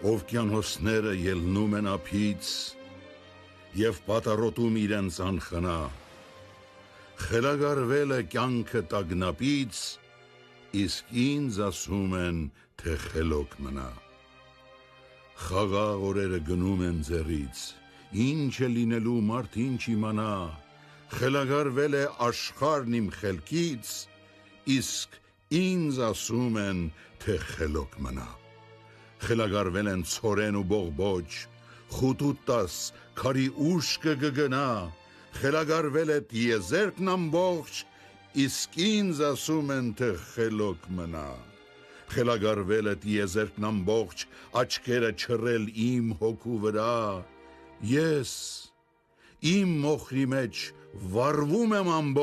Օվկիանոսները ելնում են ափից և պատառոտում իրենց անխնա, խելագարվել է կյանքը տագնապից, իսկ ինձ ասում են, թե խելոք մնա։ Խաղաղ օրերը գնում են ձեռից, ինչ է լինելու մարդ ինչ իմանա, խելագարվել է աշխարհն իմ խելքից, իսկ ինձ ասում են, թե խելոք մնա։ Խելագարվել են ցորեն ու բողբոջ, խուտուտաս քարի ուշքը կգնա, խելագարվել է տիեզերքն ամբողջ, իսկ ինձ ասում են, թե խելոք մնա։ Խելագարվել է տիեզերքն ամբողջ, աչքերը չռել իմ հոգու վրա, ես իմ մոխրի մեջ վառվում եմ ամբողջ,